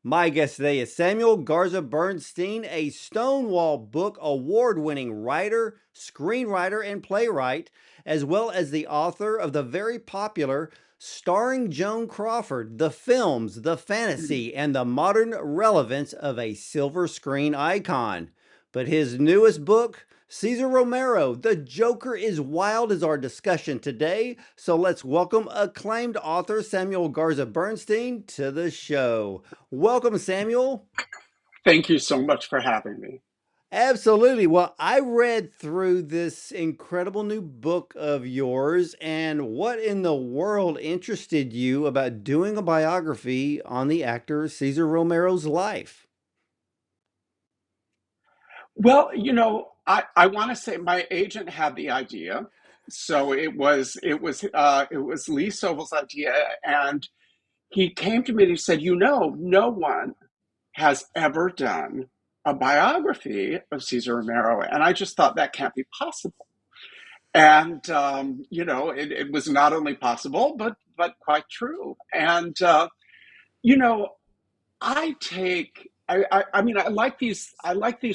My guest today is Samuel Garza Bernstein, a Stonewall Book Award-winning writer, screenwriter, and playwright, as well as the author of the very popular Starring Joan Crawford, the films, the fantasy, and the modern relevance of a silver screen icon. But his newest book, Cesar Romero, The Joker is Wild, is our discussion today. So let's welcome acclaimed author Samuel Garza Bernstein to the show. Welcome, Samuel. Thank you so much for having me. Absolutely. Well, I read through this incredible new book of yours, and what in the world interested you about doing a biography on the actor Cesar Romero's life? Well, I want to say my agent had the idea. So it was Lee Sobel's idea, and he came to me and he said, no one has ever done a biography of Cesar Romero. And I just thought that can't be possible. And it was not only possible, but quite true. And you know, I take I mean I like these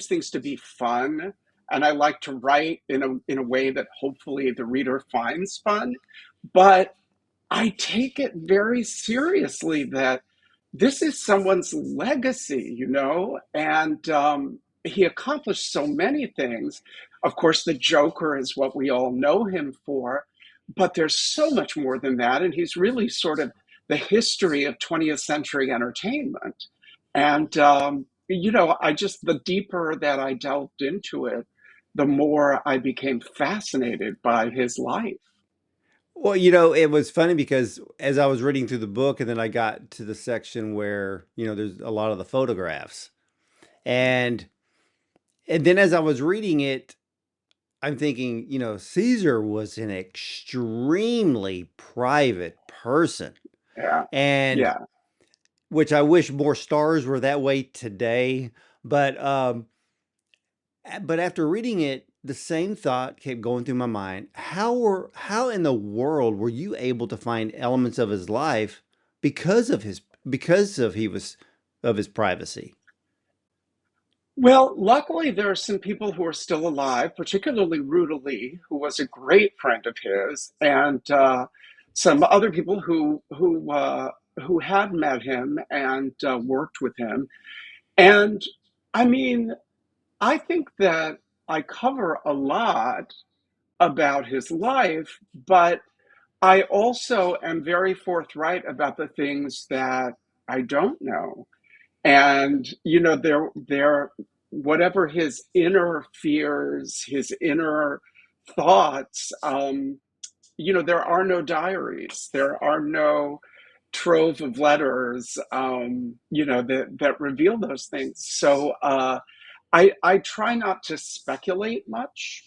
things to be fun, and I like to write in a way that hopefully the reader finds fun, but I take it very seriously that this is someone's legacy, and he accomplished so many things. Of course, the Joker is what we all know him for, but there's so much more than that, and he's really sort of the history of 20th century entertainment. And the deeper that I delved into it, the more I became fascinated by his life. Well, it was funny because as I was reading through the book, and then I got to the section where, there's a lot of the photographs. And and then as I was reading it, I'm thinking, Caesar was an extremely private person. Yeah, And yeah. which I wish more stars were that way today. But after reading it, the same thought kept going through my mind. How in the world were you able to find elements of his life because of his because of he was of his privacy? Well, luckily, there are some people who are still alive, particularly Ruta Lee, who was a great friend of his, and some other people who had met him and worked with him. And I mean, I think that I cover a lot about his life, but I also am very forthright about the things that I don't know. And there whatever his inner fears, his inner thoughts, there are no diaries, there are no trove of letters, that reveal those things. So I try not to speculate much,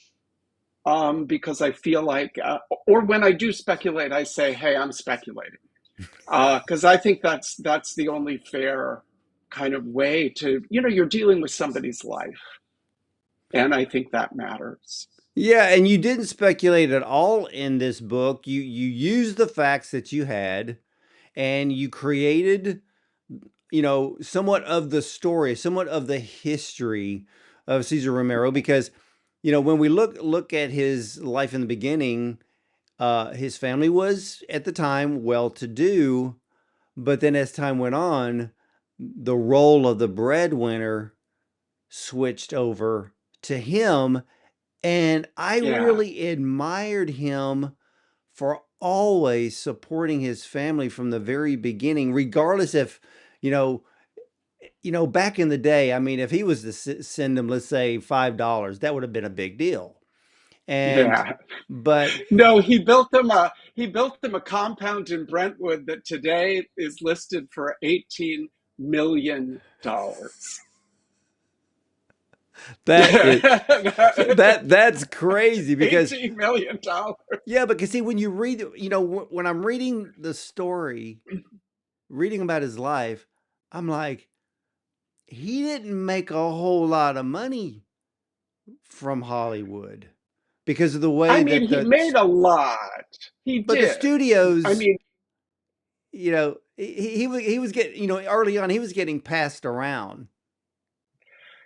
because I feel like, or when I do speculate, I say, "Hey, I'm speculating," because I think that's the only fair kind of way to, you're dealing with somebody's life, and I think that matters. Yeah, and you didn't speculate at all in this book. You used the facts that you had, and you created, somewhat of the story, somewhat of the history of Cesar Romero. Because, when we look at his life in the beginning, his family was at the time well to do, but then as time went on, the role of the breadwinner switched over to him. And I Yeah, really admired him for always supporting his family from the very beginning, regardless if, you know, back in the day, I mean, if he was to send them, let's say $5, that would have been a big deal. And, yeah. but No, he built them a compound in Brentwood that today is listed for $18 million. that is, that's crazy because, $18 million. yeah, because see, when you read, when I'm reading the story, reading about his life, I'm like, he didn't make a whole lot of money from Hollywood because of the way I mean, that he made a lot. He but the did. I studios, mean, he was getting, early on he was getting passed around.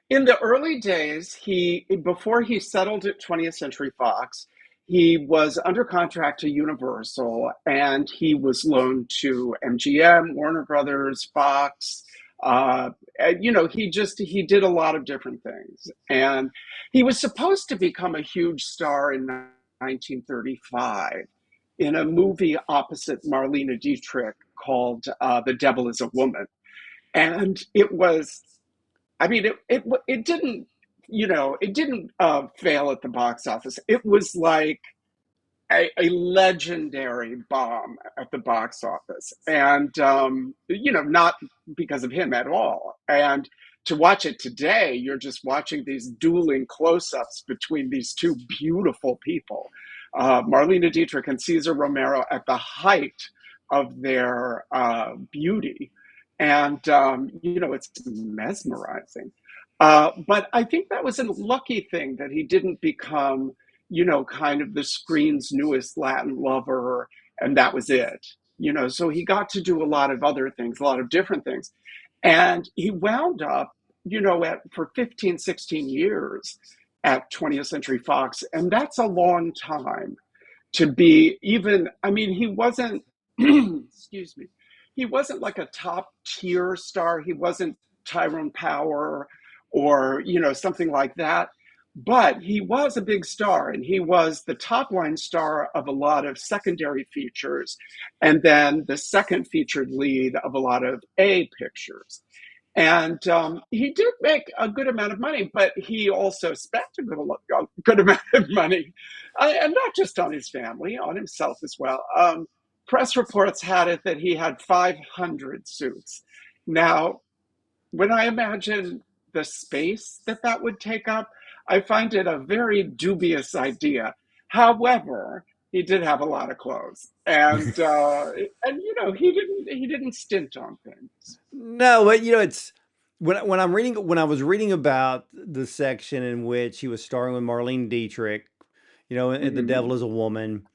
In the early days, he before he settled at 20th Century Fox, he was under contract to Universal, and he was loaned to MGM, Warner Brothers, Fox. And, he did a lot of different things, and he was supposed to become a huge star in 1935 in a movie opposite Marlene Dietrich called "The Devil Is a Woman," and it was, I mean, it didn't, it didn't fail at the box office. It was like a legendary bomb at the box office, and not because of him at all. And to watch it today, you're just watching these dueling close-ups between these two beautiful people, Marlene Dietrich and Cesar Romero, at the height of their beauty, and it's mesmerizing. But I think that was a lucky thing that he didn't become, kind of the screen's newest Latin lover, and that was it. So he got to do a lot of other things, a lot of different things. And he wound up, for 15, 16 years at 20th Century Fox. And that's a long time to be even, I mean, he wasn't, excuse me, he wasn't like a top tier star. He wasn't Tyrone Power or, something like that. But he was a big star, and he was the top line star of a lot of secondary features, and then the second featured lead of a lot of A pictures. And he did make a good amount of money, but he also spent a good amount of money, and not just on his family, on himself as well. Press reports had it that he had 500 suits. Now, when I imagine the space that that would take up, I find it a very dubious idea. However, he did have a lot of clothes, and he didn't stint on things. No, but it's when I was reading about the section in which he was starring with Marlene Dietrich, in The Hmm. Devil Is a Woman,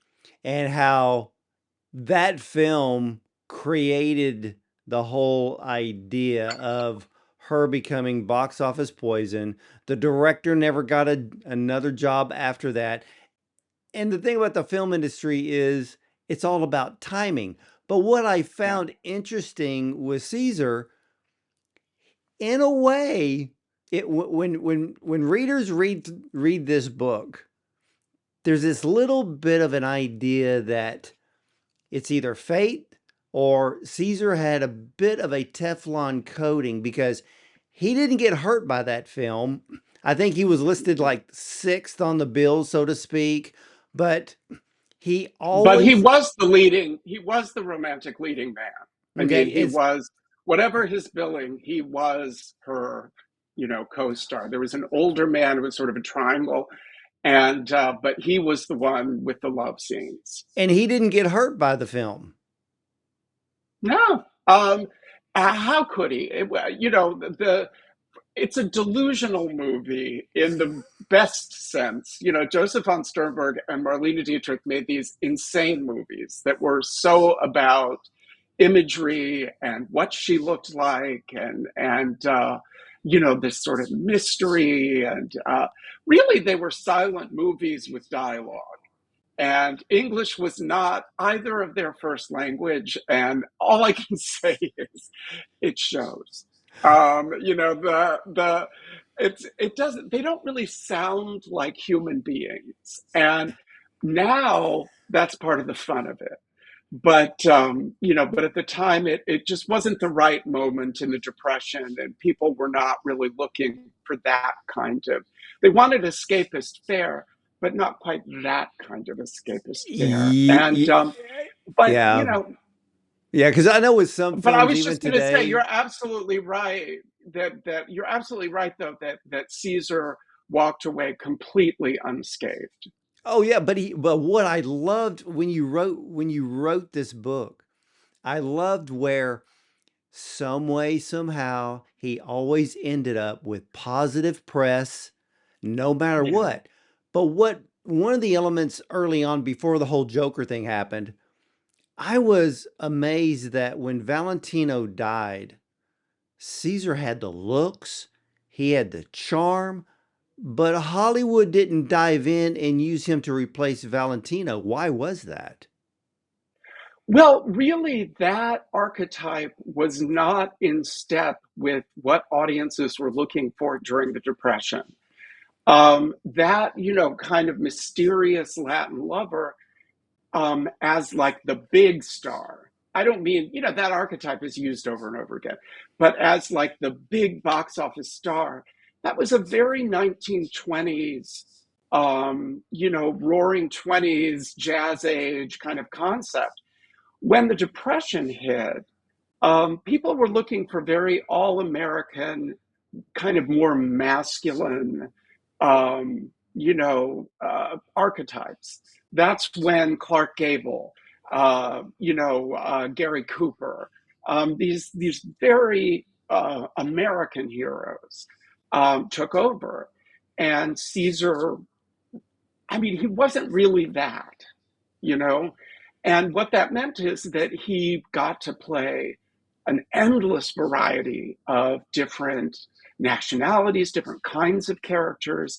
and how that film created the whole idea of her becoming box office poison. The director never got another job after that. And the thing about the film industry is it's all about timing. But what I Yeah, found interesting with Caesar, in a way, when readers read this book, there's this little bit of an idea that it's either fate or Caesar had a bit of a Teflon coating because he didn't get hurt by that film. I think he was listed like sixth on the bill, so to speak, but he but he always, was the leading. He was the romantic leading man. I okay, mean, he was, whatever his billing, he was her, co-star. There was an older man who was sort of a triangle, and but he was the one with the love scenes. and he didn't get hurt by the film. No, how could he? It's a delusional movie in the best sense. Joseph von Sternberg and Marlene Dietrich made these insane movies that were so about imagery and what she looked like, and this sort of mystery, and really they were silent movies with dialogue. And English was not either of their first language, and all I can say is it shows. The it doesn't, they don't really sound like human beings, and now that's part of the fun of it. But at the time, it just wasn't the right moment in the Depression, and people were not really looking for that kind of. They wanted escapist fare, but not quite that kind of escapist fare. And but Yeah. Yeah, because I know with some but I films, was even just going to say, today, you're absolutely right. That you're absolutely right, though, that Caesar walked away completely unscathed. oh yeah, but what I loved when you wrote this book, I loved where some way, somehow, he always ended up with positive press, no matter Yeah. what. But what one of the elements early on before the whole Joker thing happened, I was amazed that when Valentino died, Caesar had the looks, he had the charm, but Hollywood didn't dive in and use him to replace Valentino. Why was that? Well, really, that archetype was not in step with what audiences were looking for during the Depression. That, kind of mysterious Latin lover, as like the big star. I don't mean, that archetype is used over and over again, but as like the big box office star, that was a very 1920s, roaring 20s jazz age kind of concept. When the Depression hit, people were looking for very all American, kind of more masculine, archetypes. That's when Clark Gable, Gary Cooper, these very American heroes took over, and Caesar. I mean, he wasn't really that, you know? And what that meant is that he got to play an endless variety of different nationalities, different kinds of characters.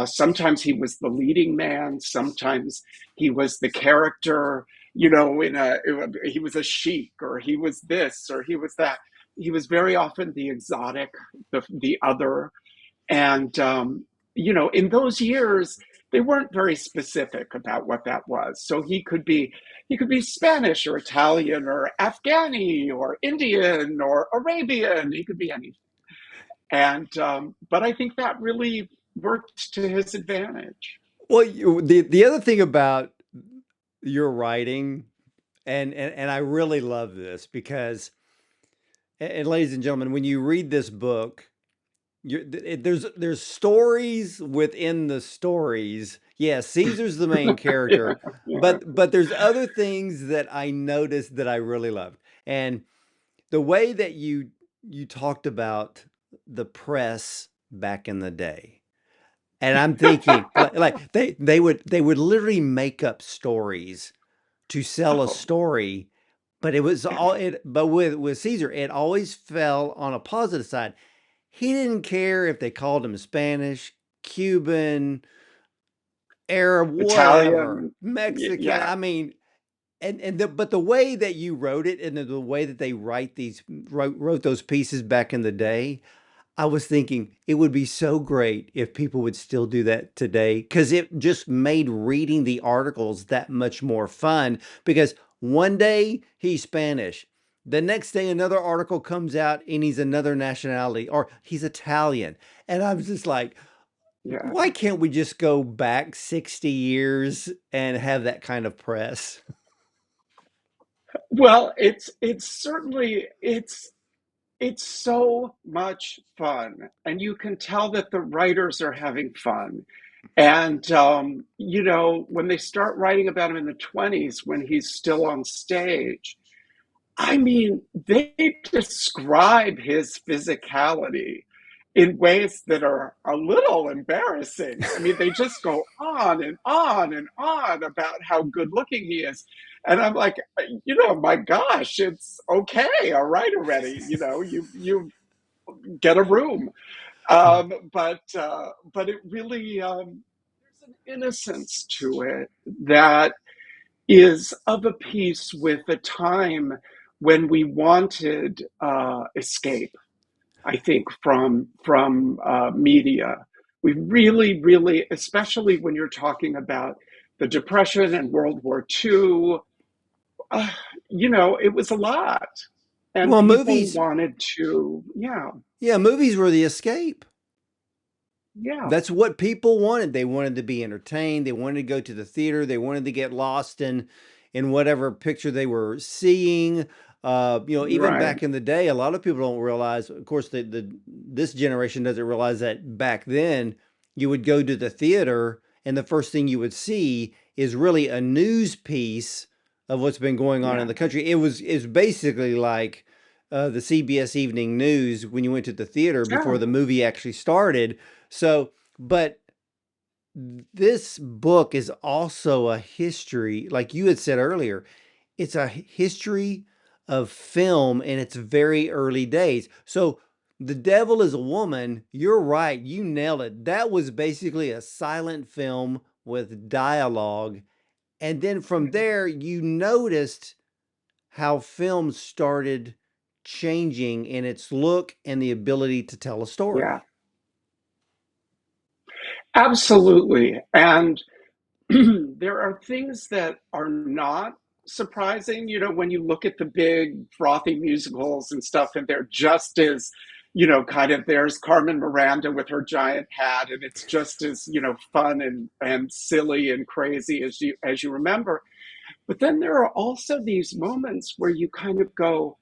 Sometimes he was the leading man, sometimes he was the character, he was a sheik, or he was this, or he was that. He was very often the exotic, the other. And, in those years, they weren't very specific about what that was. So he could be Spanish or Italian or Afghani or Indian or Arabian. He could be anything. And but I think that really worked to his advantage. Well, the other thing about your writing, and I really love this because, and ladies and gentlemen, when you read this book, there's stories within the stories. Yeah, Caesar's the main Yeah, character, yeah, but there's other things that I noticed that I really loved. And the way that you talked about the press back in the day. And I'm thinking like they would literally make up stories to sell a oh, story, but it was all it but with Caesar, it always fell on a positive side. He didn't care if they called him Spanish, Cuban, Arab, whatever, Italian. Mexican. Yeah, I mean, but the way that you wrote it and the way that they wrote those pieces back in the day, I was thinking it would be so great if people would still do that today because it just made reading the articles that much more fun. Because one day he's Spanish, the next day another article comes out and he's another nationality or he's Italian. And I was just like, yeah. why can't we just go back 60 years and have that kind of press? Well, it's certainly it's so much fun, and you can tell that the writers are having fun. And when they start writing about him in the 20s, when he's still on stage, I mean, they describe his physicality in ways that are a little embarrassing. I mean, they just go on and on and on about how good looking he is. And I'm like, my gosh, it's okay, all right already. You get a room. But it really, there's an innocence to it that is of a piece with a time when we wanted escape. I think from media, we really, really, especially when you're talking about the Depression and World War II, uh, it was a lot, and Well, people movies, wanted to, yeah, yeah, movies were the escape. yeah, That's what people wanted. They wanted to be entertained. They wanted to go to the theater. They wanted to get lost in whatever picture they were seeing. Even right, back in the day, a lot of people don't realize. Of course, the this generation doesn't realize that back then you would go to the theater, and the first thing you would see is really a news piece of what's been going on in yeah, the country. It's basically like the CBS Evening News when you went to the theater before yeah, the movie actually started. So, but this book is also a history, like you had said earlier, it's a history of film in its very early days. So The Devil is a Woman, you're right, you nailed it. That was basically a silent film with dialogue. And then from there, you noticed how film started changing in its look and the ability to tell a Yeah, story. absolutely. And there are things that are not surprising, when you look at the big frothy musicals and stuff, and they're just as, kind of there's Carmen Miranda with her giant hat, and it's just as, fun and silly and crazy as you remember. But then there are also these moments where you kind of go,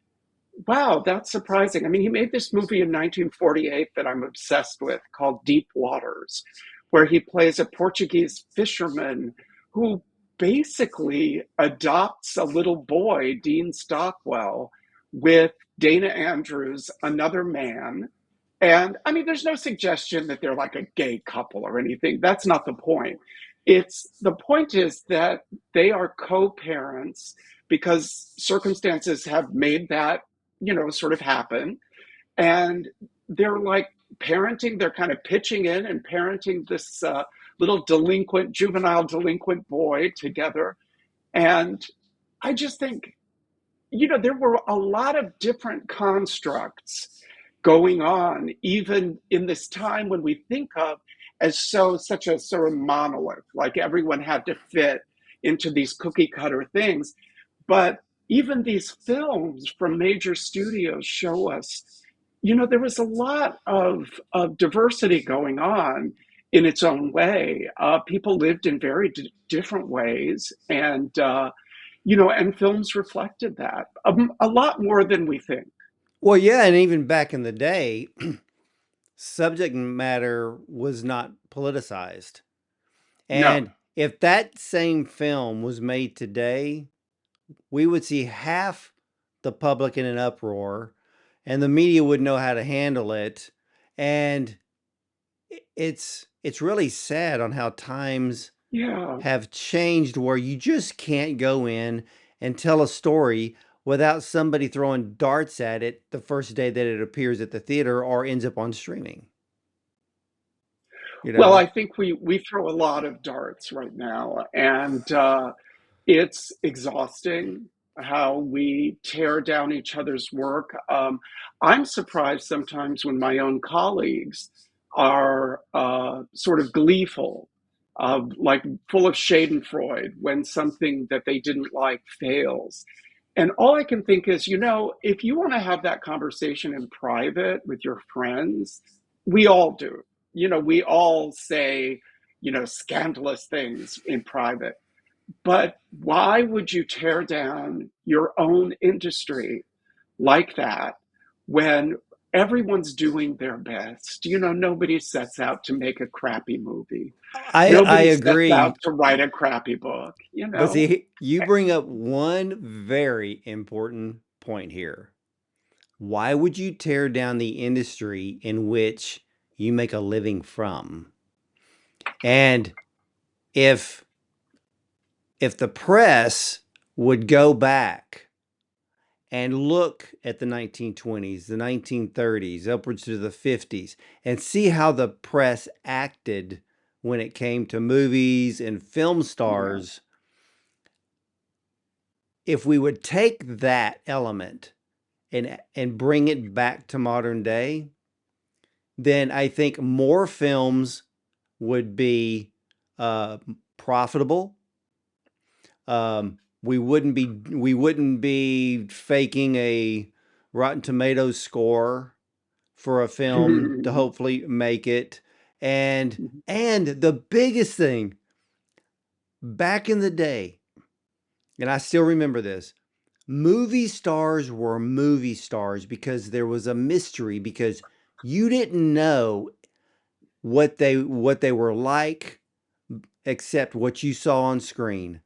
wow, that's surprising. I mean, he made this movie in 1948 that I'm obsessed with called Deep Waters, where he plays a Portuguese fisherman who basically adopts a little boy, Dean Stockwell, with Dana Andrews, another man. And I mean, there's no suggestion that they're like a gay couple or anything. That's not the point. The point is that they are co-parents because circumstances have made that sort of happen. And they're like parenting, they're kind of pitching in and parenting this little juvenile delinquent boy together. And I just think, there were a lot of different constructs going on, even in this time when we think of as such a sort of monolith, like everyone had to fit into these cookie cutter things. But even these films from major studios show us, there was a lot of diversity going on in its own way. People lived in very different ways, and films reflected that a lot more than we think. Well, yeah, and even back in the day, subject matter was not politicized. No, And if that same film was made today, we would see half the public in an uproar and the media would know how to handle it. And it's really sad on how times yeah. have changed where you just can't go in and tell a story without somebody throwing darts at it the first day that it appears at the theater or ends up on streaming, you Well, know? I think we throw a lot of darts right now, and it's exhausting how we tear down each other's work. I'm surprised sometimes when my own colleagues are sort of gleeful, like full of Schadenfreude when something that they didn't like fails. And all I can think is, if you want to have that conversation in private with your friends, we all do. We all say, scandalous things in private. But why would you tear down your own industry like that when everyone's doing their best? Nobody sets out to make a crappy movie. I Nobody sets out agree. to write a crappy book. But see, you bring up one very important point here. Why would you tear down the industry in which you make a living from? And if if the press would go back and look at the 1920s, the 1930s, upwards to the 50s, and see how the press acted when it came to movies and film Yeah. stars, if we would take that element and bring it back to modern day, then I think more films would be uh, profitable. We wouldn't be faking a Rotten Tomatoes score for a film to hopefully make it. And the biggest thing back in the day, and I still remember this, movie stars were movie stars because there was a mystery because you didn't know what they were like except what you saw on screen.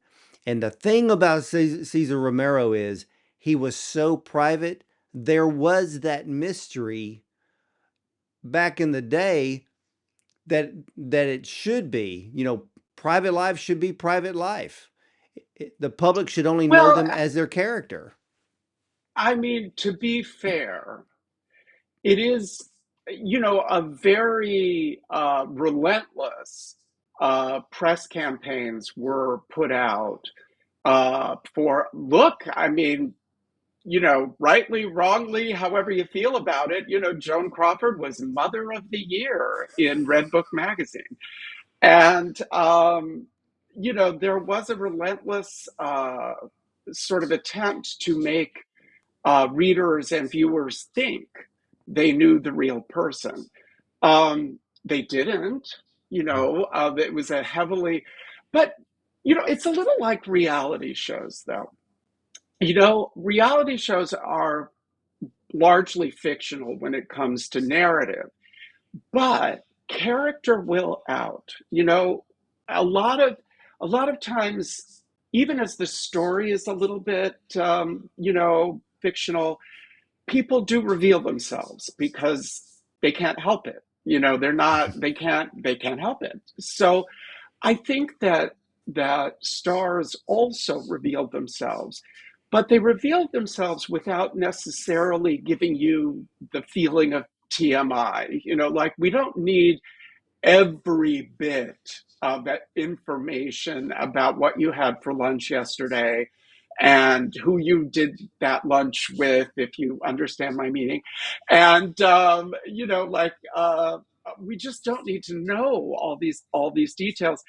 And the thing about Cesar Romero is he was so private. There was that mystery back in the day that it should be. Private life should be private life. The public should only know Well, them as their character. I mean, to be fair, it is, a very relentless press campaigns were put out for, look, I mean, rightly, wrongly, however you feel about it, Joan Crawford was Mother of the Year in Red Book magazine. And, there was a relentless sort of attempt to make readers and viewers think they knew the real person. They didn't, it was a heavily, but, it's a little like reality shows, though. Reality shows are largely fictional when it comes to narrative, but character will out. A lot of times, even as the story is a little bit, fictional, people do reveal themselves because they can't help it. They're not. They can't help it. So I think that stars also revealed themselves, but they revealed themselves without necessarily giving you the feeling of TMI. Like we don't need every bit of that information about what you had for lunch yesterday and who you did that lunch with, if you understand my meaning. And we just don't need to know all these details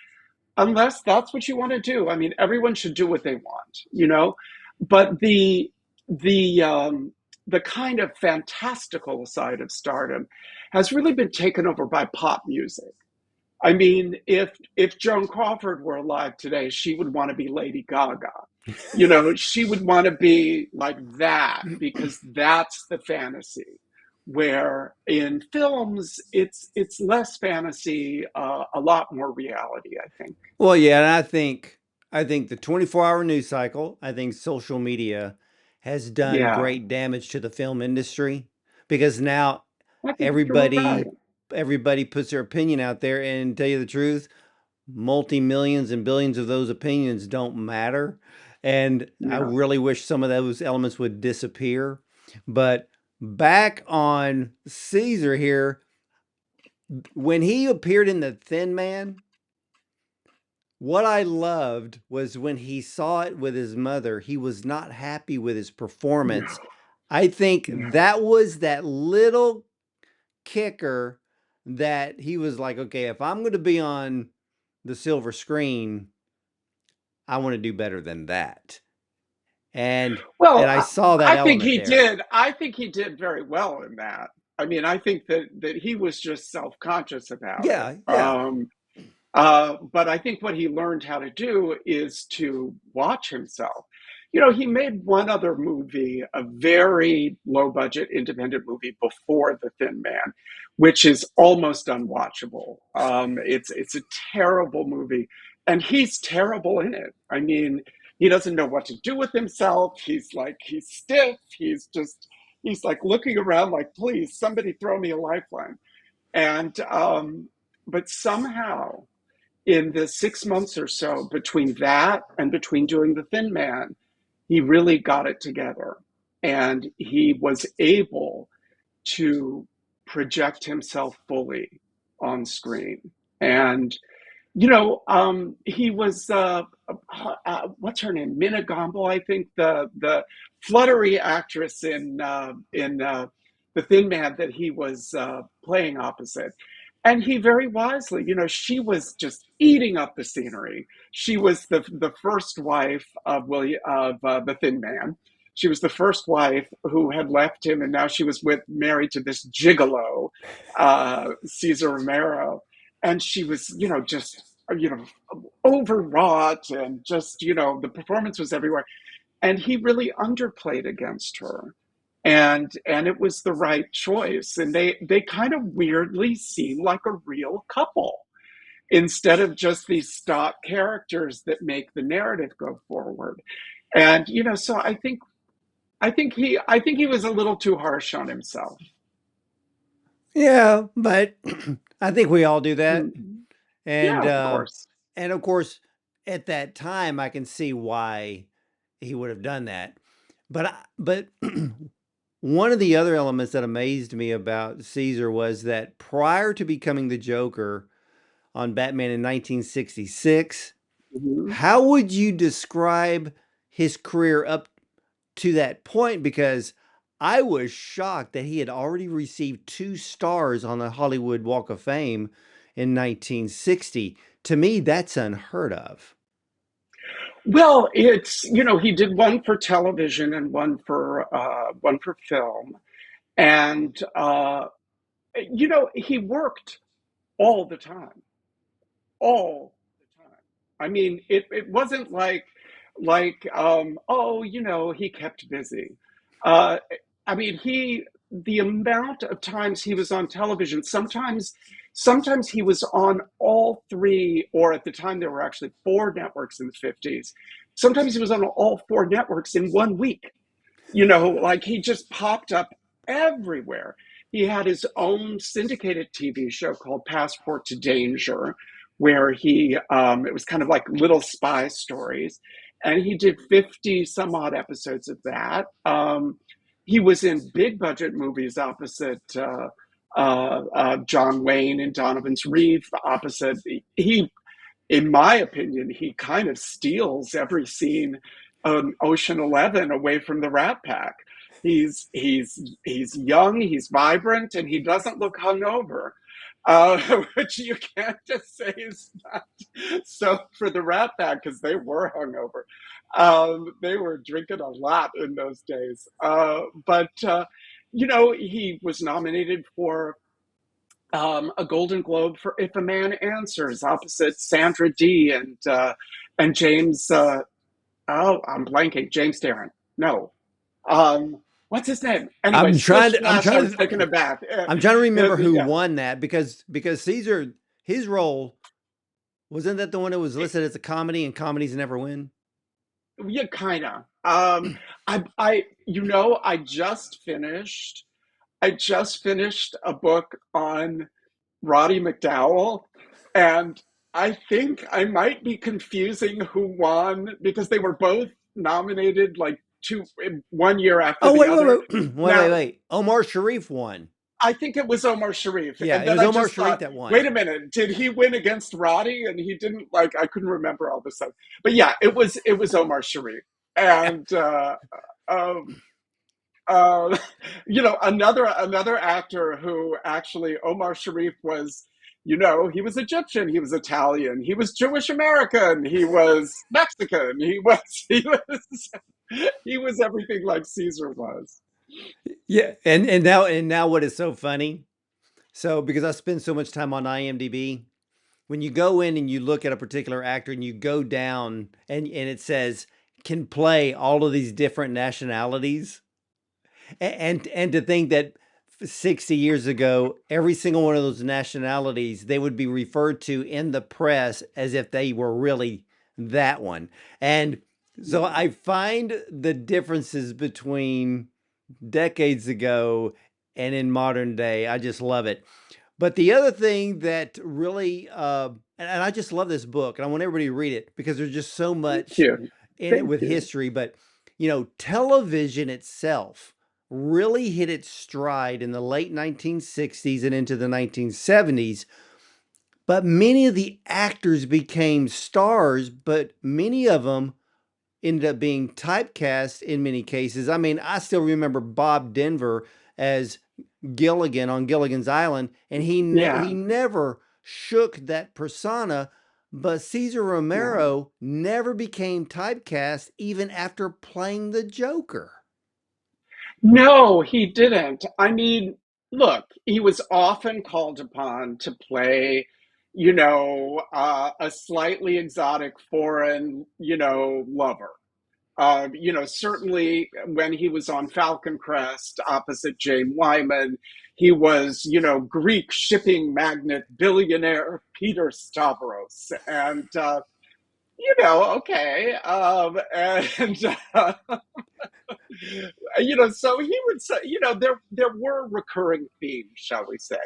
unless that's what you want to do. I mean, everyone should do what they want. But the kind of fantastical side of stardom has really been taken over by pop music. I mean, if Joan Crawford were alive today, she would want to be Lady Gaga. She would want to be like that because that's the fantasy. Where in films, it's less fantasy, a lot more reality, I think. Well, yeah, and I think the 24-hour news cycle, I think social media has done Yeah, great damage to the film industry because now I think you're right. everybody everybody puts their opinion out there, and tell you the truth, multi-millions and billions of those opinions don't matter. And I Yeah. really wish some of those elements would disappear. But back on Caesar here, when he appeared in The Thin Man, what I loved was when he saw it with his mother, he was not happy with his performance. No. I think No. that was that little kicker that he was like, okay, if I'm going to be on the silver screen, I want to do better than that. And Well, I I, saw that I think element he there. did. I think he did very well in that. I mean, I think that he was just self-conscious about it. Yeah, yeah. But I think what he learned how to do is to watch himself. He made one other movie, a very low budget independent movie before The Thin Man, which is almost unwatchable. It's a terrible movie, and he's terrible in it. I mean, he doesn't know what to do with himself. He's stiff. He's like looking around like, please, somebody throw me a lifeline. And but somehow in the 6 months or so between that and between doing The Thin Man, he really got it together. And he was able to project himself fully on screen. And, he was, what's her name? Mina Gomble, I think, the fluttery actress in The Thin Man that he was playing opposite. And he very wisely, she was just eating up the scenery. She was the first wife of the Thin Man. She was the first wife who had left him, and now she was married to this gigolo, Cesar Romero, and she was, just overwrought, and just, the performance was everywhere, and he really underplayed against her, and it was the right choice, and they kind of weirdly seem like a real couple instead of just these stock characters that make the narrative go forward. And so I think he was a little too harsh on himself. Yeah, but I think we all do that. Mm. And Yeah, of uh course. and of course, at that time, I can see why he would have done that. But one of the other elements that amazed me about Caesar was that prior to becoming the Joker on Batman in 1966, Mhm. how would you describe his career up to that point? Because I was shocked that he had already received 2 stars on the Hollywood Walk of Fame in 1960. To me, that's unheard of. Well, it's, he did one for television and one for film, and he worked all the time, all the time. I mean, it wasn't oh, he kept busy. Uh, I mean, the amount of times he was on television, sometimes he was on all three, or at the time there were actually four networks in the 50s. Sometimes he was on all four networks in one week. Like he just popped up everywhere. He had his own syndicated TV show called Passport to Danger, where it was kind of like little spy stories. And he did 50 some odd episodes of that. He was in big budget movies opposite John Wayne and Donovan's Reef, opposite. In my opinion, he kind of steals every scene on Ocean 11 away from the Rat Pack. He's young, he's vibrant, and he doesn't look hungover, which you can't just say is not so for the Rat Pack because they were hungover. They were drinking a lot in those days. He was nominated for a Golden Globe for If a Man Answers, opposite Sandra Dee and James. Oh, I'm blanking. James Darren. No. What's his name? Anyway, I'm trying Splish to I'm Splash. I trying was to taking a bath. I'm trying to remember who Yeah, won that because Caesar, his role, wasn't that the one that was listed as a comedy and comedies never win? yeah, kind of. I just finished a book on Roddy McDowell, and I think I might be confusing who won because they were both nominated like 1 year after Oh, the wait, other. wait, wait. Wait, wait, Now, wait. Omar Sharif won. I think it was Omar Sharif, Yeah, and it then was I Omar just Sharif thought, that won. wait a minute, did he win against Roddy? And he didn't. Like, I couldn't remember all this stuff. But yeah, it was Omar Sharif, Yeah. and um, uh, another actor who actually Omar Sharif was. He was Egyptian, he was Italian, he was Jewish American, he was Mexican, he was everything like Caesar was. Yeah, and now what is so funny? So because I spend so much time on IMDb, when you go in and you look at a particular actor and you go down and it says can play all of these different nationalities, and to think that 60 years ago, every single one of those nationalities, they would be referred to in the press as if they were really that one. And so I find the differences between decades ago and in modern day. I just love it. But the other thing that really, and I just love this book, and I want everybody to read it because there's just so Thank much you. in it Thank with you. history. But, television itself really hit its stride in the late 1960s and into the 1970s. But many of the actors became stars, but many of them ended up being typecast in many cases. I mean, I still remember Bob Denver as Gilligan on Gilligan's Island, and he Yeah, never shook that persona. But Cesar yeah. Romero never became typecast even after playing the Joker. No, he didn't. I mean, look, he was often called upon to play, a slightly exotic foreign, lover. Certainly when he was on Falcon Crest opposite Jane Wyman, he was, Greek shipping magnate billionaire Peter Stavros. And, okay. And, so he would say, there were recurring themes, shall we say,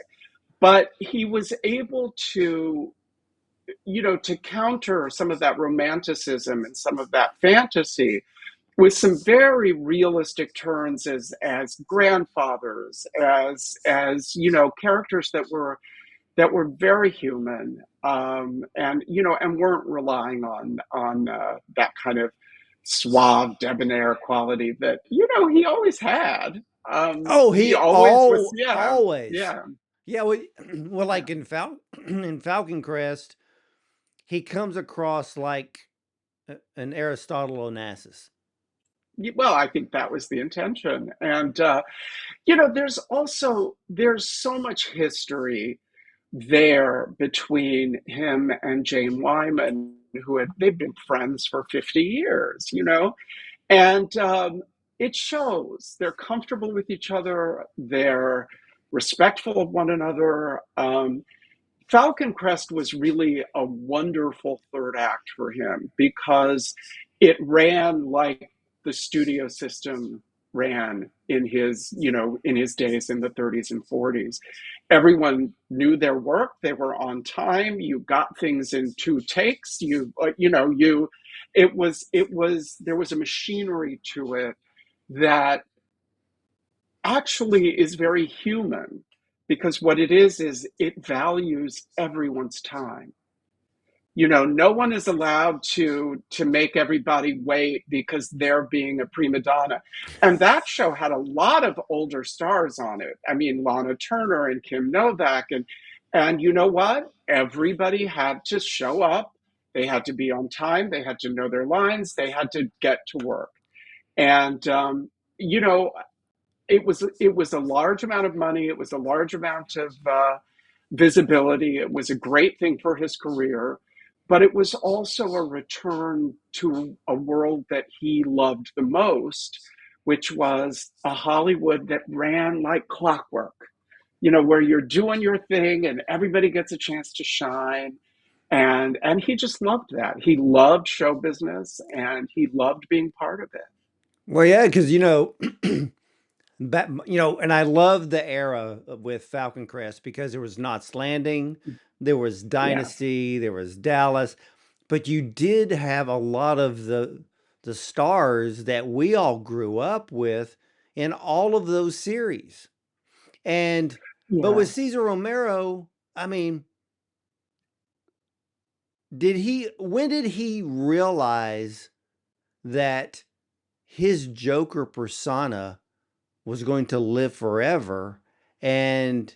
but he was able to to counter some of that romanticism and some of that fantasy with some very realistic turns as grandfathers, as characters that were very human, and weren't relying on that kind of suave, debonair quality that he always had. Oh, He he always was, all yeah, always. yeah, Yeah, well, well, yeah. like in Falcon Crest, he comes across like an Aristotle Onassis. Well, I think that was the intention, and there's so much history there between him and Jane Wyman, they've been friends for 50 years, and it shows they're comfortable with each other, they're respectful of one another. Falcon Crest was really a wonderful third act for him because it ran like the studio system ran in his days in the 30s and 40s. Everyone knew their work, they were on time, you got things in two takes, it was there was a machinery to it that actually is very human, because what it is it values everyone's time. No one is allowed to make everybody wait because they're being a prima donna. And that show had a lot of older stars on it. I mean, Lana Turner and Kim Novak, and you know what? Everybody had to show up. They had to be on time. They had to know their lines. They had to get to work. And you know, it was a large amount of money. It was a large amount of visibility. It was a great thing for his career, but it was also a return to a world that he loved the most, which was a Hollywood that ran like clockwork. Where you're doing your thing and everybody gets a chance to shine. And he just loved that. He loved show business and he loved being part of it. Well, yeah, because and I love the era with Falcon Crest because there was Knots Landing, there was Yes. Dynasty, there was Dallas, but you did have a lot of the stars that we all grew up with in all of those series. And but with Yeah. Cesar Romero, I mean, did he when did he realize that his Joker persona was going to live forever? And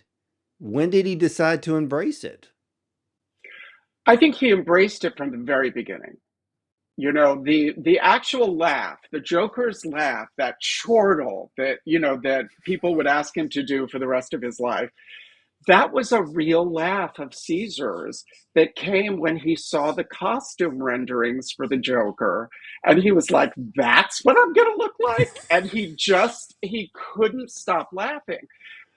when did he decide to embrace it? I think he embraced it from the very beginning. The actual laugh, the Joker's laugh, that chortle that people would ask him to do for the rest of his life, that was a real laugh of Caesar's that came when he saw the costume renderings for the Joker. And he was like, that's what I'm going to look like. And he couldn't stop laughing.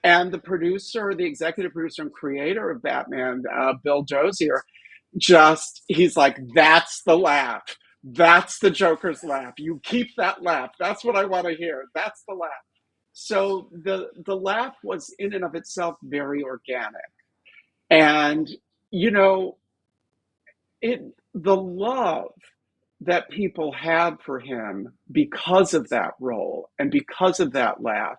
And the executive producer and creator of Batman, Bill Dozier, he's like, that's the laugh. That's the Joker's laugh. You keep that laugh. That's what I want to hear. That's the laugh. So the laugh was in and of itself very organic. And you know, it the love that people had for him because of that role and because of that laugh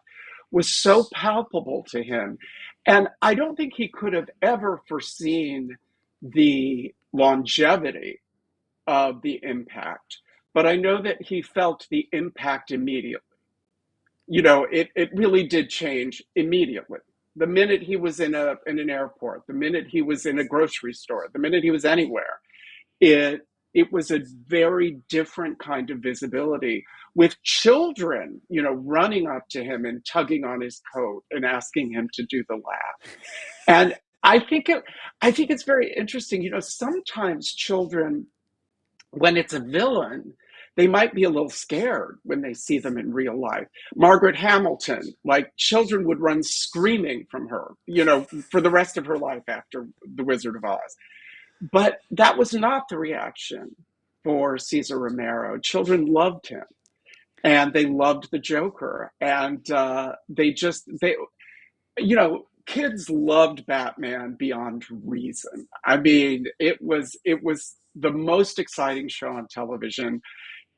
was so palpable to him. And I don't think he could have ever foreseen the longevity of the impact, but I know that he felt the impact immediately. It really did change immediately. The minute he was in an airport, the minute he was in a grocery store, the minute he was anywhere, it it was a very different kind of visibility, with children, running up to him and tugging on his coat and asking him to do the laugh. And I think it's very interesting. Sometimes children, when it's a villain, they might be a little scared when they see them in real life. Margaret Hamilton, like, children would run screaming from her, for the rest of her life after The Wizard of Oz. But that was not the reaction for Cesar Romero. Children loved him and they loved the Joker. And they kids loved Batman beyond reason. I mean, it was the most exciting show on television.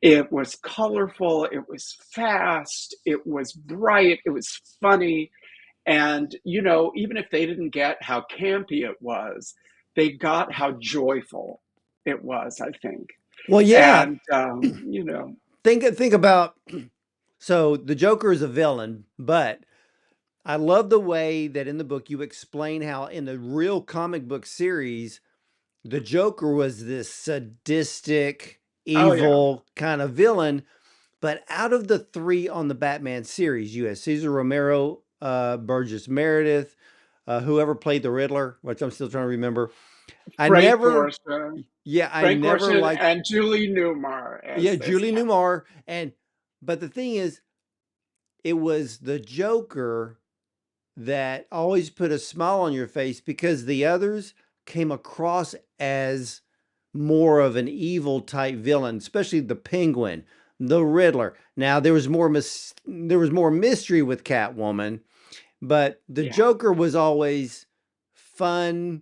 It was colorful, it was fast, it was bright, it was funny. And, even if they didn't get how campy it was, they got how joyful it was, I think. Well, yeah. And, Think about, so the Joker is a villain, but I love the way that in the book you explain how in the real comic book series the Joker was this sadistic, oh, yeah, evil kind of villain. But out of the three on the Batman series, you had Cesar Romero, Burgess Meredith, whoever played the Riddler, which I'm still trying to remember. I Frank never, Gorshin, yeah, I Frank never Gorshin liked, and Julie Newmar, yeah, as they say. Julie Newmar. But the thing is, it was the Joker that always put a smile on your face because the others came across as more of an evil type villain, especially the Penguin, the Riddler. Now there was more mystery with Catwoman, but the Yeah. Joker was always fun,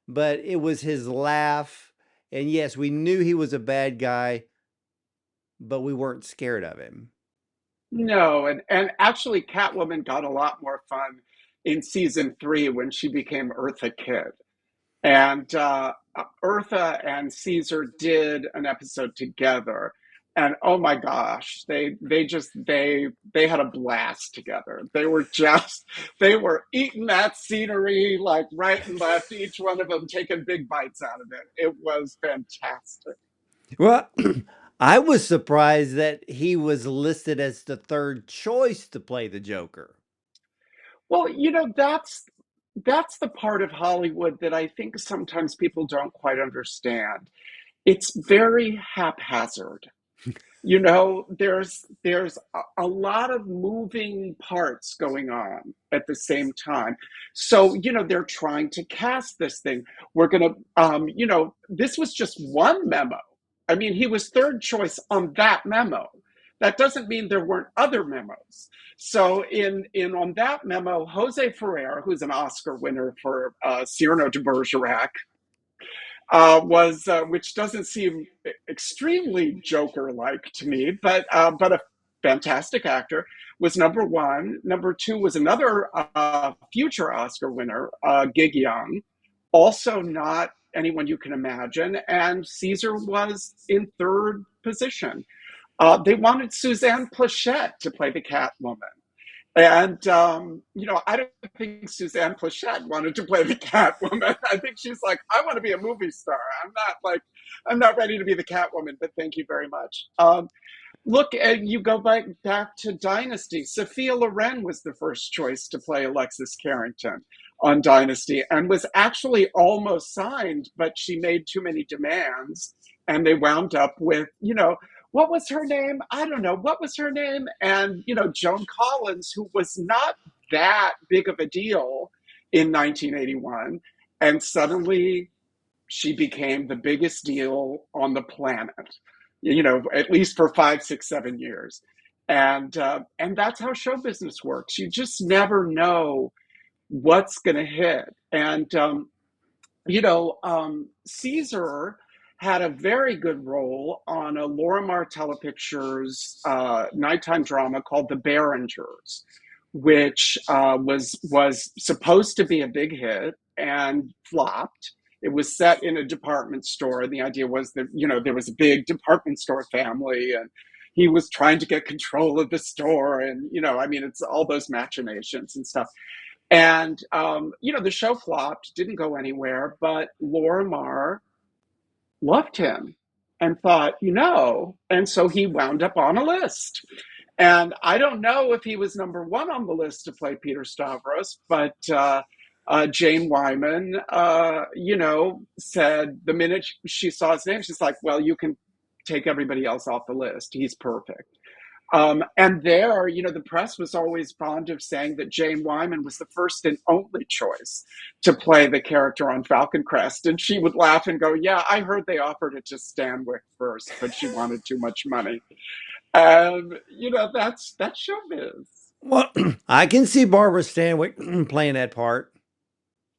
but it was his laugh. And yes, we knew he was a bad guy, but we weren't scared of him. No, and actually Catwoman got a lot more fun in season 3 when she became Eartha Kitt. And Eartha and Caesar did an episode together, and oh my gosh, they had a blast together. They were eating that scenery like right and left, each one of them taking big bites out of it. It was fantastic. Well, I was surprised that he was listed as the third choice to play the Joker. Well, that's the part of Hollywood that I think sometimes people don't quite understand. It's very haphazard. There's a lot of moving parts going on at the same time. So they're trying to cast this thing. We're gonna this was just one memo. I mean, he was third choice on that memo. That doesn't mean there weren't other memos. So in on that memo, Jose Ferrer, who's an Oscar winner for Cyrano de Bergerac, was which doesn't seem extremely Joker-like to me, but a fantastic actor, was number one. Number two was another future Oscar winner, Gig Young, also not anyone you can imagine, and Caesar was in third position. They wanted Suzanne Plachette to play the Catwoman. And I don't think Suzanne Plachette wanted to play the Catwoman. I think she's like, I want to be a movie star. I'm not ready to be the Catwoman, but thank you very much. Look, you go back to Dynasty. Sophia Loren was the first choice to play Alexis Carrington on Dynasty, and was actually almost signed, but she made too many demands, and they wound up with, what was her name? I don't know. What was her name? And, Joan Collins, who was not that big of a deal in 1981. And suddenly she became the biggest deal on the planet, at least for 5, 6, 7 years. And that's how show business works. You just never know what's going to hit. And Caesar had a very good role on a Lorimar Telepictures nighttime drama called The Berringers, which was supposed to be a big hit and flopped. It was set in a department store, and the idea was that there was a big department store family, and he was trying to get control of the store, and I mean, it's all those machinations and stuff. And the show flopped, didn't go anywhere, but Lorimar loved him and thought, and so he wound up on a list. And I don't know if he was number one on the list to play Peter Stavros, but Jane Wyman, said the minute she saw his name, she's like, well, you can take everybody else off the list. He's perfect. And there, the press was always fond of saying that Jane Wyman was the first and only choice to play the character on Falcon Crest. And she would laugh and go, yeah, I heard they offered it to Stanwyck first, but she wanted too much money. And, that's showbiz. Well, I can see Barbara Stanwyck playing that part.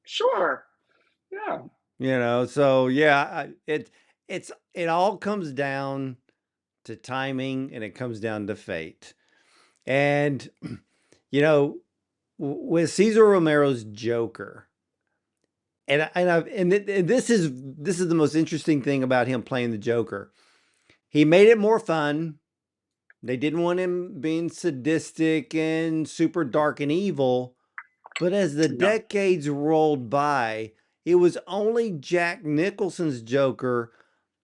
Sure. Yeah. So yeah, it all comes down to timing, and it comes down to fate. And you know, with Cesar Romero's Joker, and this is the most interesting thing about him playing the Joker. He made it more fun. They didn't want him being sadistic and super dark and evil. But as the No. decades rolled by, it was only Jack Nicholson's Joker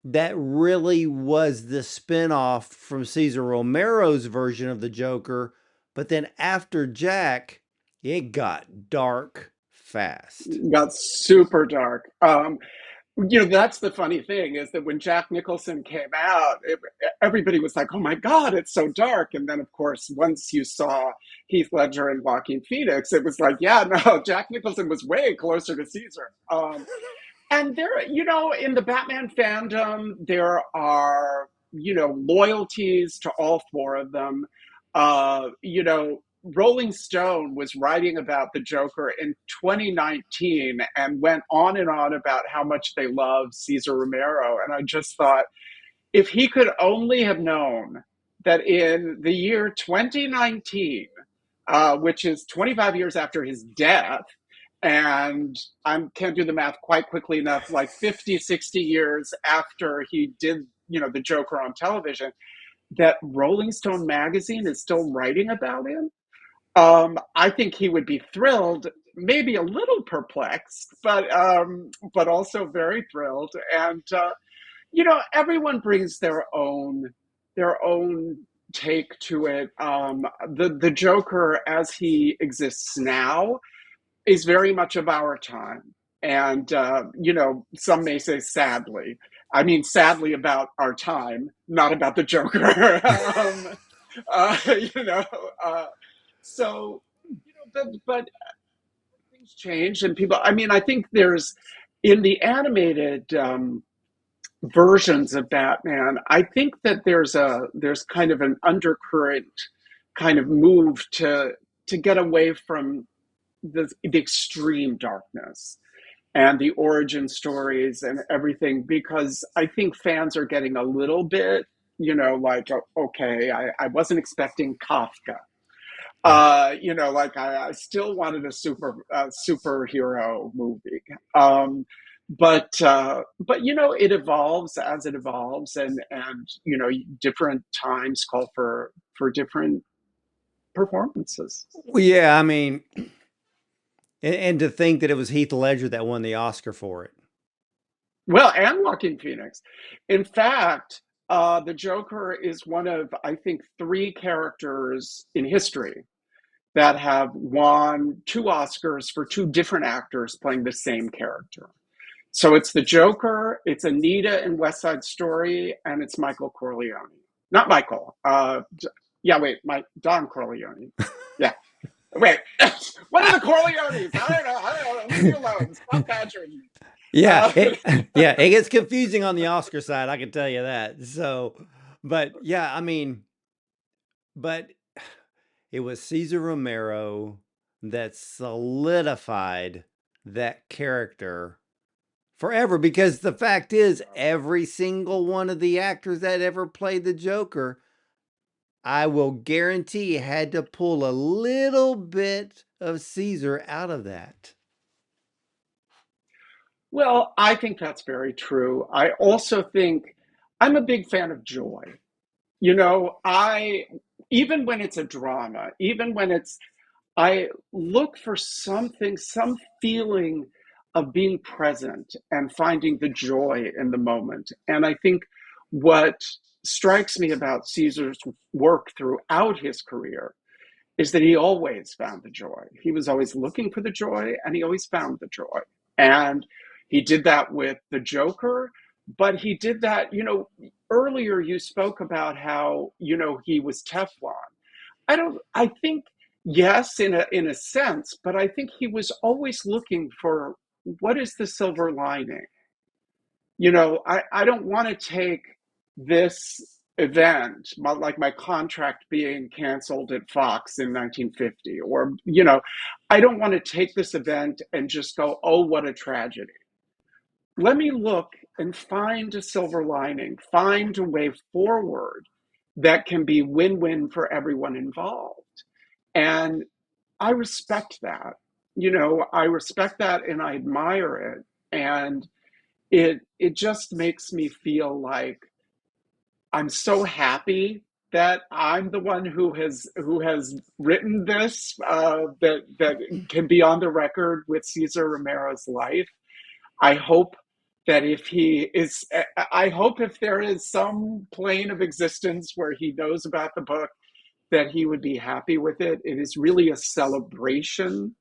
that really was the spinoff from Cesar Romero's version of the Joker. But then after Jack, it got dark fast. Got super dark. That's the funny thing is that when Jack Nicholson came out, everybody was like, "Oh my God, it's so dark!" And then, of course, once you saw Heath Ledger and Joaquin Phoenix, it was like, "Yeah, no, Jack Nicholson was way closer to Caesar." And in the Batman fandom, there are, loyalties to all four of them. Rolling Stone was writing about the Joker in 2019 and went on and on about how much they love Cesar Romero. And I just thought, if he could only have known that in the year 2019, which is 25 years after his death, and I can't do the math quite quickly enough, like 50, 60 years after he did, the Joker on television, that Rolling Stone magazine is still writing about him. I think he would be thrilled, maybe a little perplexed, but also very thrilled. And everyone brings their own take to it. The Joker, as he exists now, is very much of our time. And, some may say sadly. I mean, sadly about our time, not about the Joker. uh, you know, uh, so, but things change and people, I mean, I think there's, in the animated versions of Batman, I think that there's kind of an undercurrent kind of move to get away from the extreme darkness and the origin stories and everything, because I think fans are getting a little bit, like, okay, I wasn't expecting Kafka. Yeah. Like I still wanted a superhero movie. But it evolves as it evolves, and different times call for different performances. Well, yeah, I mean, and to think that it was Heath Ledger that won the Oscar for it. Well, and Joaquin Phoenix. In fact, the Joker is one of, I think, three characters in history that have won two Oscars for two different actors playing the same character. So it's the Joker, it's Anita in West Side Story, and it's Michael Corleone. Not Michael. Yeah, wait, Don Corleone. Yeah. Wait, what are the Corleones? I don't know. Leave me alone. Stop badgering me. Yeah, Uh, it gets confusing on the Oscar side, I can tell you that. So, but yeah, I mean, but it was Cesar Romero that solidified that character forever, because the fact is, every single one of the actors that ever played the Joker, I will guarantee, had to pull a little bit of Caesar out of that. well, I think that's very true. I also think I'm a big fan of joy. I even when it's a drama, even when I look for something, some feeling of being present and finding the joy in the moment. And I think what strikes me about Caesar's work throughout his career is that he always found the joy. He was always looking for the joy and he always found the joy. And he did that with the Joker, but he did that, earlier you spoke about how, he was Teflon. I think, yes, in a sense, but I think he was always looking for what is the silver lining. I don't want to take this event, like my contract being canceled at Fox in 1950, or, I don't want to take this event and just go, oh, what a tragedy. Let me look and find a silver lining, find a way forward that can be win-win for everyone involved. And I respect that. I respect that and I admire it. And it just makes me feel like I'm so happy that I'm the one who has written this, that can be on the record with Cesar Romero's life. I hope that if he is, I hope if there is some plane of existence where he knows about the book, that he would be happy with it. It is really a celebration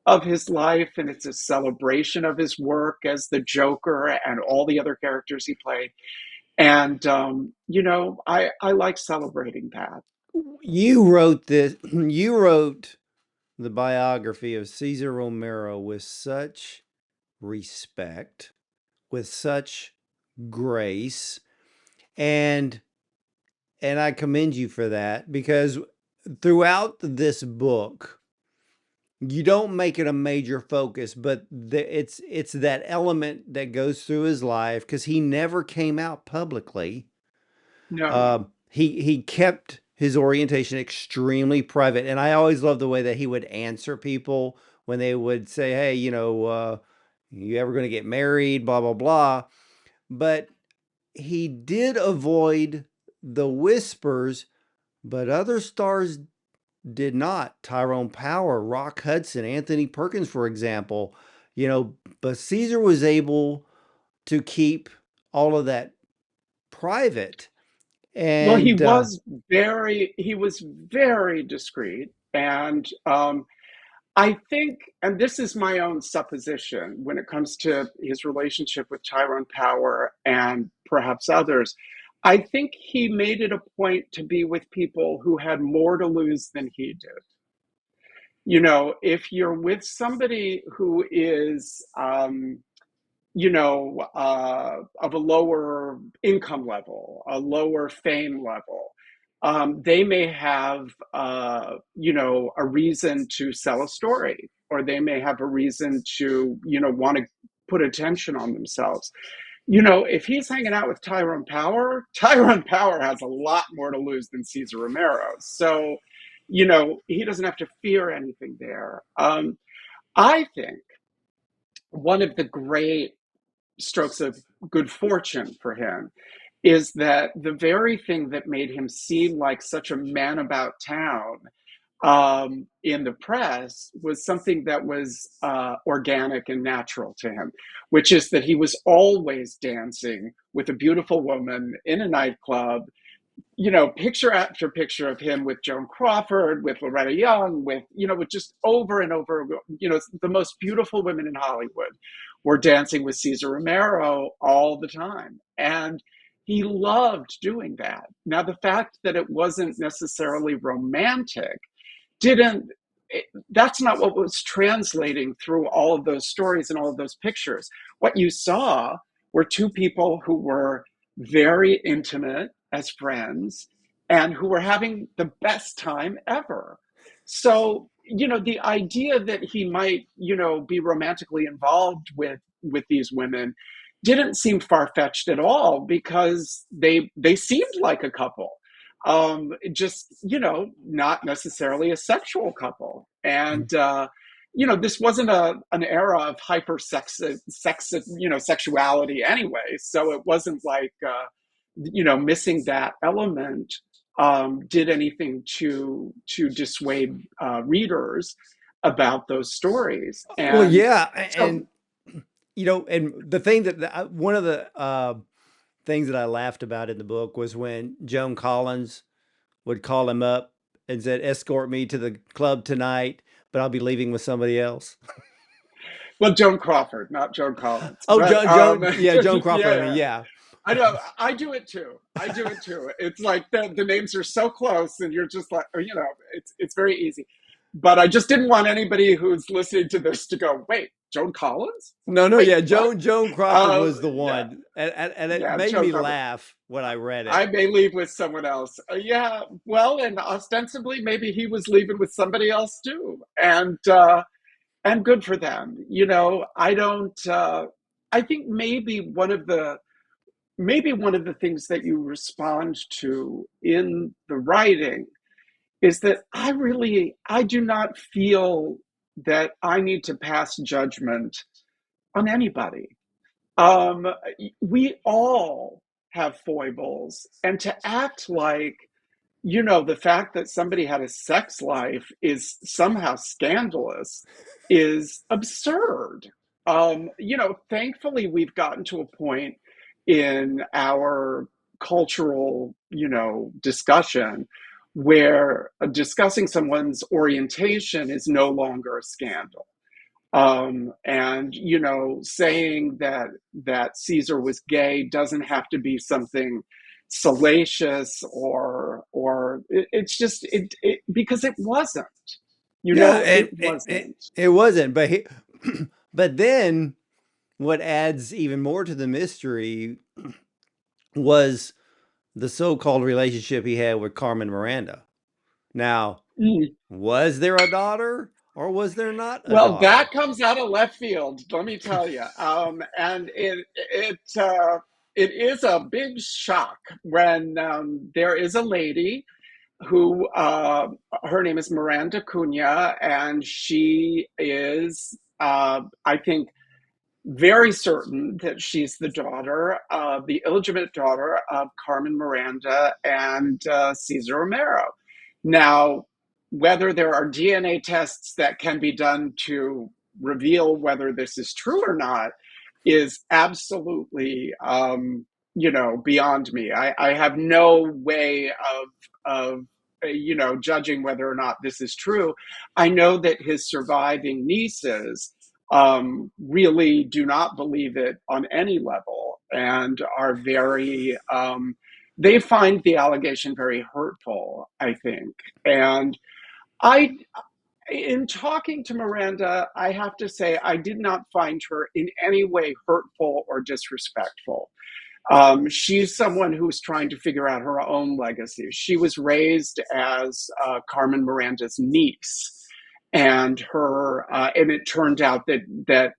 of his life, and it's a celebration of his work as the Joker and all the other characters he played. And I like celebrating that. You wrote this, you wrote the biography of Cesar Romero with such respect, with such grace, and I commend you for that, because throughout this book, you don't make it a major focus, but it's that element that goes through his life, because he never came out publicly. No. He kept his orientation extremely private, and I always loved the way that he would answer people when they would say, "Hey, you ever going to get married?" Blah blah blah. But he did avoid the whispers, but other stars did not. Tyrone Power, Rock Hudson, Anthony Perkins, for example. But Caesar was able to keep all of that private. Well, he And was very discreet, and I think, and this is my own supposition when it comes to his relationship with Tyrone Power and perhaps others. I think he made it a point to be with people who had more to lose than he did. If you're with somebody who is, of a lower income level, a lower fame level, they may have, a reason to sell a story, or they may have a reason to, want to put attention on themselves. If he's hanging out with Tyrone Power, Tyrone Power has a lot more to lose than Cesar Romero. So, he doesn't have to fear anything there. I think one of the great strokes of good fortune for him is that the very thing that made him seem like such a man about town, in the press, was something that was organic and natural to him, which is that he was always dancing with a beautiful woman in a nightclub, picture after picture of him with Joan Crawford, with Loretta Young, with just over and over, the most beautiful women in Hollywood were dancing with Cesar Romero all the time. And he loved doing that. Now, the fact that it wasn't necessarily romantic didn't, that's not what was translating through all of those stories and all of those pictures. What you saw were two people who were very intimate as friends and who were having the best time ever. So, the idea that he might, be romantically involved with these women didn't seem far-fetched at all, because they seemed like a couple, just, not necessarily a sexual couple. And this wasn't an era of hyper sexuality anyway, so it wasn't like, missing that element did anything to dissuade readers about those stories. well, And yeah, so, and the thing one of the things that I laughed about in the book was when Joan Collins would call him up and said, "Escort me to the club tonight, but I'll be leaving with somebody else." well, Joan Crawford, not Joan Collins, Oh, but Yeah, Joan Crawford. yeah, I mean, yeah. yeah. I know. I do it too. I do it too. It's like the names are so close, and you're just like, it's very easy. But I just didn't want anybody who's listening to this to go, wait, Joan Collins? No, no, Wait, yeah, what? Joan Crawford was the Yeah, one, and it yeah, made Joan me Crawford. laugh when I read it. I may leave with someone else. Yeah, well, and ostensibly, maybe he was leaving with somebody else too, and good for them. You know, I don't. I think maybe one of the things that you respond to in the writing is that I do not feel that I need to pass judgment on anybody. Um, we all have foibles, and to act like, the fact that somebody had a sex life is somehow scandalous is absurd. Thankfully, we've gotten to a point in our cultural, discussion where discussing someone's orientation is no longer a scandal. And saying that Caesar was gay doesn't have to be something salacious, or it's just because it wasn't. Yeah, It wasn't. it wasn't, but but then what adds even more to the mystery was the so-called relationship he had with Carmen Miranda. Now, Mm. was there a daughter or was there not a Well, that daughter? comes out of left field, let me tell you. And it is a big shock when there is a lady who her name is Miranda Cunha, and she is, I think, very certain that she's the illegitimate daughter of Carmen Miranda and Cesar Romero. Now, whether there are DNA tests that can be done to reveal whether this is true or not is absolutely, beyond me. I have no way of judging whether or not this is true. I know that his surviving nieces really do not believe it on any level and are they find the allegation very hurtful, I think. And I, in talking to Miranda, I have to say I did not find her in any way hurtful or disrespectful. She's someone who's trying to figure out her own legacy. She was raised as Carmen Miranda's niece, and it turned out that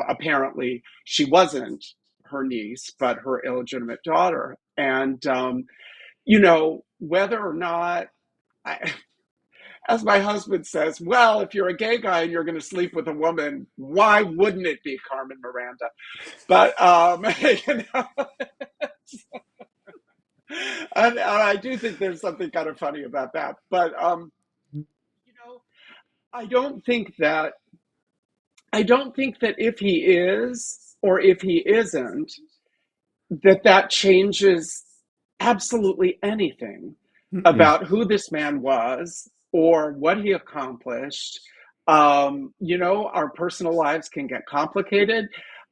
apparently she wasn't her niece, but her illegitimate daughter. And whether or not, I, as my husband says, well, if you're a gay guy and you're going to sleep with a woman, why wouldn't it be Carmen Miranda? But and I do think there's something kind of funny about that. But you know, I don't think that if he is or if he isn't, that changes absolutely anything Mm-mm. about who this man was or what he accomplished. Our personal lives can get complicated.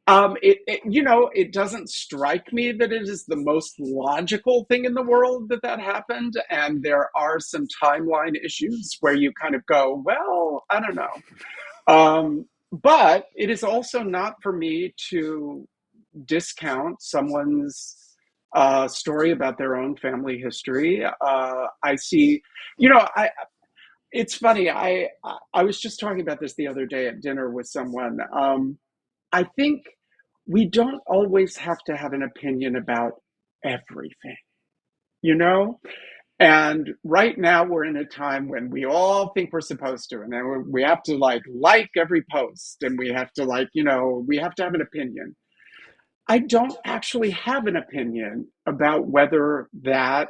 It doesn't strike me that it is the most logical thing in the world that happened. And there are some timeline issues where you kind of go, well, I don't know. But it is also not for me to discount someone's story about their own family history. I see, I it's funny. I was just talking about this the other day at dinner with someone. I think we don't always have to have an opinion about everything, you know. And right now we're in a time when we all think we're supposed to, and then we have to like every post, and we have to we have to have an opinion. I don't actually have an opinion about whether that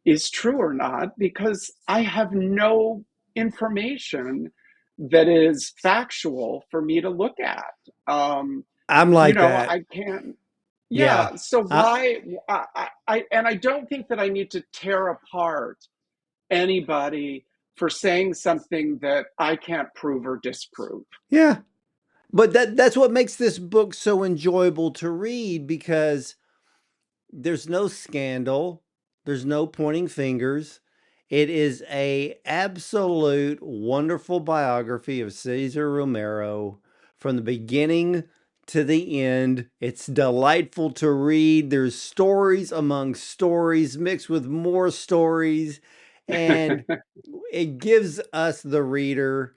is true or not because I have no information that is factual for me to look at. Um, I'm like that. I can't. Yeah. Yeah. So I, why? And I don't think that I need to tear apart anybody for saying something that I can't prove or disprove. yeah. But that's what makes this book so enjoyable to read because there's no scandal, there's no pointing fingers. It is a absolute wonderful biography of Cesar Romero from the beginning to the end. It's delightful to read. There's stories among stories mixed with more stories, and it gives us, the reader,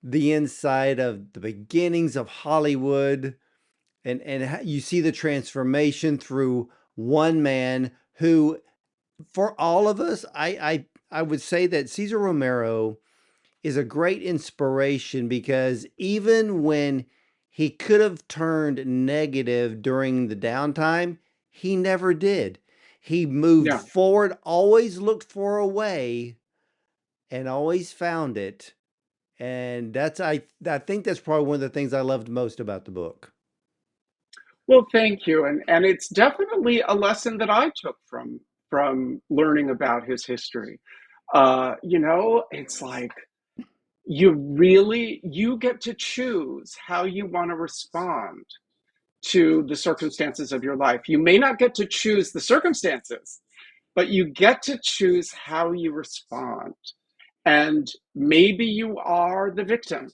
the insight of the beginnings of Hollywood, and you see the transformation through one man who, for all of us, I would say that Cesar Romero is a great inspiration, because even when he could have turned negative during the downtime, he never did. He moved Yeah. forward, always looked for a way, and always found it. And I think that's probably one of the things I loved most about the book. Well, thank you. And it's definitely a lesson that I took from learning about his history. It's like you get to choose how you want to respond to the circumstances of your life. You may not get to choose the circumstances, but you get to choose how you respond. And maybe you are the victim.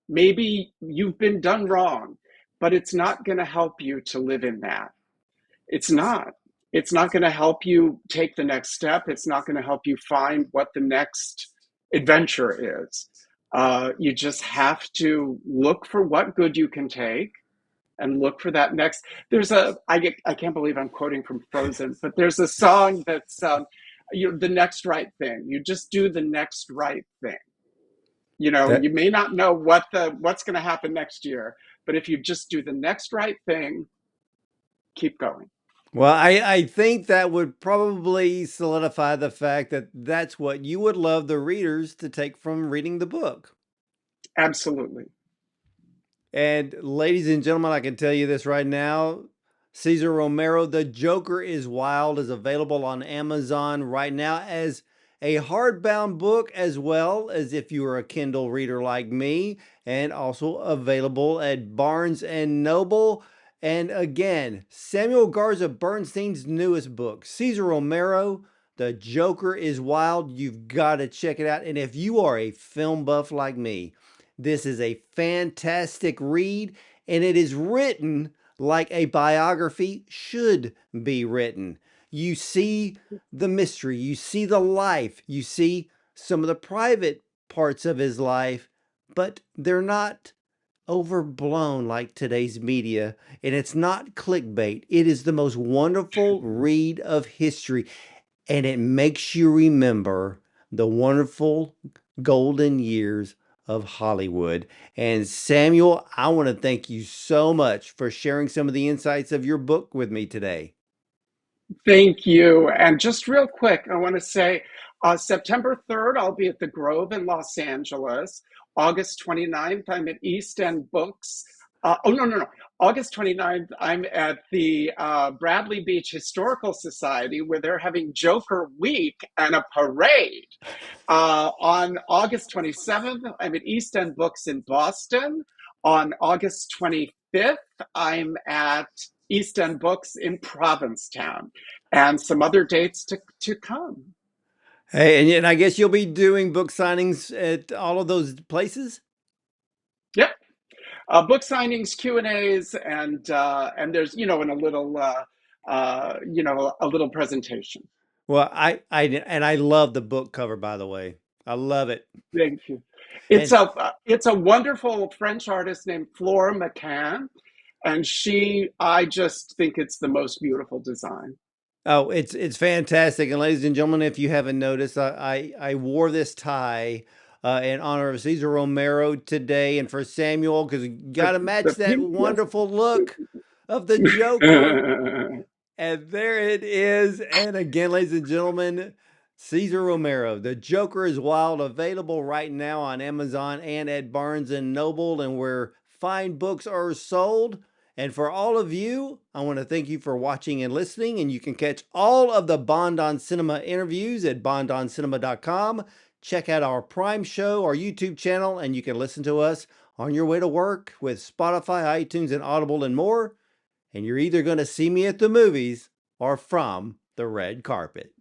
Maybe you've been done wrong, but it's not going to help you to live in that. It's not. It's not going to help you take the next step. It's not going to help you find what the next adventure is. You just have to look for what good you can take and look for that next. I can't believe I'm quoting from Frozen, but there's a song that's the next right thing. You just do the next right thing. That You may not know what's going to happen next year, but if you just do the next right thing, keep going. Well, I think that would probably solidify the fact that that's what you would love the readers to take from reading the book. Absolutely. And ladies and gentlemen, I can tell you this right now. Cesar Romero, The Joker is Wild, is available on Amazon right now as a hardbound book, as well as if you are a Kindle reader like me, and also available at Barnes and Noble. And again, Samuel Garza Bernstein's newest book, Cesar Romero, The Joker is Wild. You've got to check it out. And if you are a film buff like me, this is a fantastic read, and it is written like a biography should be written. You see the mystery, you see the life, you see some of the private parts of his life, but they're not overblown like today's media, and it's not clickbait. It is the most wonderful read of history, and it makes you remember the wonderful golden years of Hollywood. And Samuel, I want to thank you so much for sharing some of the insights of your book with me today. Thank you. And just real quick, I want to say September 3rd, I'll be at the Grove in Los Angeles. August 29th, I'm at East End Books. Oh, no, no, no. August 29th, I'm at the Bradley Beach Historical Society, where they're having Joker Week and a parade. On August 27th, I'm at East End Books in Boston. On August 25th, I'm at East End Books in Provincetown, and some other dates to come. Hey, and I guess you'll be doing book signings at all of those places? Yep. Book signings, Q&As, and there's, and a little presentation. Well, I love the book cover, by the way. I love it. Thank you. And It's a wonderful French artist named Flora McCann, and I just think it's the most beautiful design. oh, it's fantastic. And ladies and gentlemen, if you haven't noticed, I wore this tie in honor of Cesar Romero today, and for Samuel, because you got to match The that pink, yes. wonderful look of the Joker. And there it is. And again, ladies and gentlemen, Cesar Romero, The Joker is Wild, available right now on Amazon and at Barnes and Noble, and where fine books are sold. And for all of you, I want to thank you for watching and listening. And you can catch all of the Bond on Cinema interviews at bondoncinema.com. Check out our Prime show, our YouTube channel, and you can listen to us on your way to work with Spotify, iTunes, and Audible, and more. And you're either going to see me at the movies or from the red carpet.